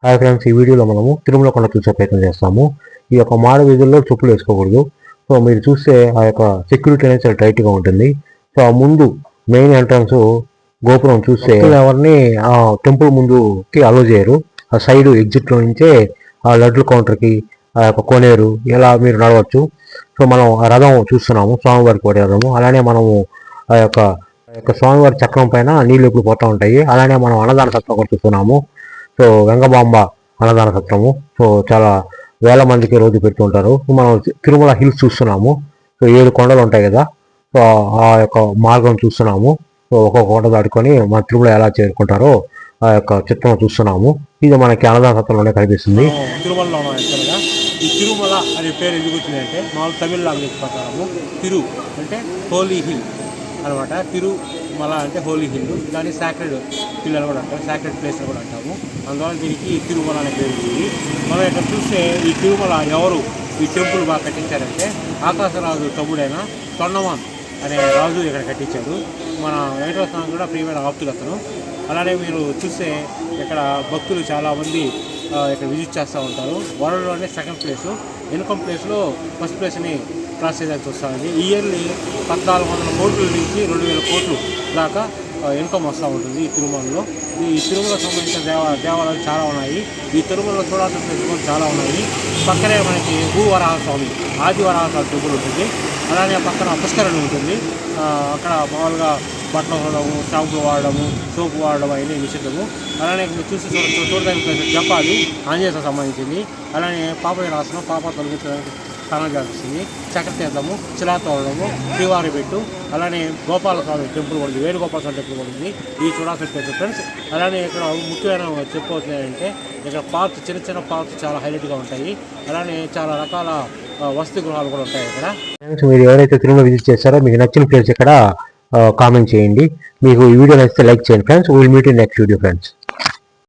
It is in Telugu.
హాయ్ ఫ్రెండ్స్, ఈ వీడియోలో మనము తిరుమల కొండ చూసే ప్రయత్నం చేస్తాము. ఈ యొక్క మాడ వీధుల్లో చెప్పులు వేసుకోకూడదు. సో మీరు చూస్తే ఆ యొక్క సెక్యూరిటీ అనేది చాలా టైట్గా ఉంటుంది. సో ఆ ముందు మెయిన్ ఎంట్రన్స్ గోపురం చూస్తే ఎవరిని ఆ టెంపుల్ ముందుకి అలో చేయరు. ఆ సైడ్ ఎగ్జిట్లో నుంచే ఆ లడ్లు కౌంటర్కి ఆ యొక్క కోనేరు ఇలా మీరు నడవచ్చు. సో మనం ఆ రథం చూస్తున్నాము, స్వామివారికి పడే రథము. అలానే మనము ఆ యొక్క స్వామివారి చక్రం పైన నీళ్ళు ఎప్పుడు పోతూ ఉంటాయి. అలానే మనం అన్నదాన సత్రం కూడా చూస్తున్నాము. సో వెంగబాంబ అన్నదాన సత్రము. సో చాలా వేల మందికి రోజు పెడుతుంటారు. మనం తిరుమల హిల్స్ చూస్తున్నాము. సో 7 కొండలు ఉంటాయి కదా. సో ఆ యొక్క మార్గం చూస్తున్నాము. సో ఒక్కొక్క కొండ దాటుకొని మన తిరుమల ఎలా చేరుకుంటారో ఆ యొక్క చిత్రం చూస్తున్నాము. ఇది మనకి అన్నదాన సత్రంలోనే కనిపిస్తుంది. తిరుమలలో ఈ తిరుమల అనే పేరు ఎందుకు వచ్చిందంటే మామూలు తమిళ లాంగ్వేజ్ ప్రకారము తిరు అంటే హోలీ హిల్ అనమాట. తిరుమల అంటే హోలీ హిల్, దాన్ని సాక్రెడ్ హిల్ అని కూడా అంటాము, సాక్రెడ్ ప్లేస్ అని కూడా అంటాము. అందువల్ల దీనికి తిరుమల అనే పేరు వచ్చింది. మనం ఇక్కడ చూస్తే ఈ తిరుమల ఎవరు ఈ టెంపుల్ బాగా కట్టించారంటే ఆకాశరాజు తమ్ముడైన తొండమాన్ అనే రాజు ఇక్కడ కట్టించారు. మన వెంకటేశ్వర స్వామి కూడా ప్రియమైన ఆప్తులు అతను. అలానే మీరు చూస్తే ఇక్కడ భక్తులు చాలామంది ఇక్కడ విజిట్ చేస్తూ ఉంటారు. వరల్డ్లోనే సెకండ్ ప్లేసు, ఇన్కమ్ ప్లేస్లో ఫస్ట్ ప్లేస్ని క్రాస్ చేయడానికి వస్తుంది. ఇయర్లీ 1400 కోట్ల నుంచి 2000 కోట్లు దాకా ఇన్కమ్ వస్తూ ఉంటుంది ఈ తిరుమలలో. ఈ తిరుమలకు సంబంధించిన దేవాలయాలు చాలా ఉన్నాయి. ఈ తిరుమలలో చూడాల్సిన ప్లేసులు చాలా ఉన్నాయి. పక్కనే మనకి భూవరాహస్వామి, ఆదివరాహస్వామి టెంపుల్ ఉంటుంది. అలానే పక్కన పుష్కరణి ఉంటుంది. అక్కడ మామూలుగా బట్టలు వాడడము, షాంపులు వాడడము, సోపు వాడడం అవన్నీ నిషిద్ధము. అలానే చూసి చూడడానికి ప్లేస్ జపాలి ఆంజనేయులకు సంబంధించింది. అలానే పాప వినాశనం, పాప తొలగించడానికి స్నానం చేస్తుంది. చక్రతీర్థము, శిలాతోరణము, శ్రీవారి పెట్టు, అలానే గోపాలస్వామి టెంపుల్ ఉంది, వేణుగోపాలస్వామి టెంపుల్ ఉంది. ఈ చూడాల్సిన ప్లేస్ ఫ్రెండ్స్. అలానే ఇక్కడ ముఖ్యమైన చెప్పుకోవచ్చు అంటే ఇక్కడ పార్క్స్, చిన్న చిన్న పార్క్స్ చాలా హైలైట్గా ఉంటాయి. అలానే చాలా రకాల వసతి గృహాలు కూడా ఉంటాయి ఇక్కడ. మీరు ఎవరైతే తిరుమల విజిట్ చేస్తారో మీకు నచ్చిన ప్లేస్ ఇక్కడ కామెంట్ చేయండి. మీకు ఈ వీడియో నచ్చితే లైక్ చేయండి friends. Will meet in next video friends.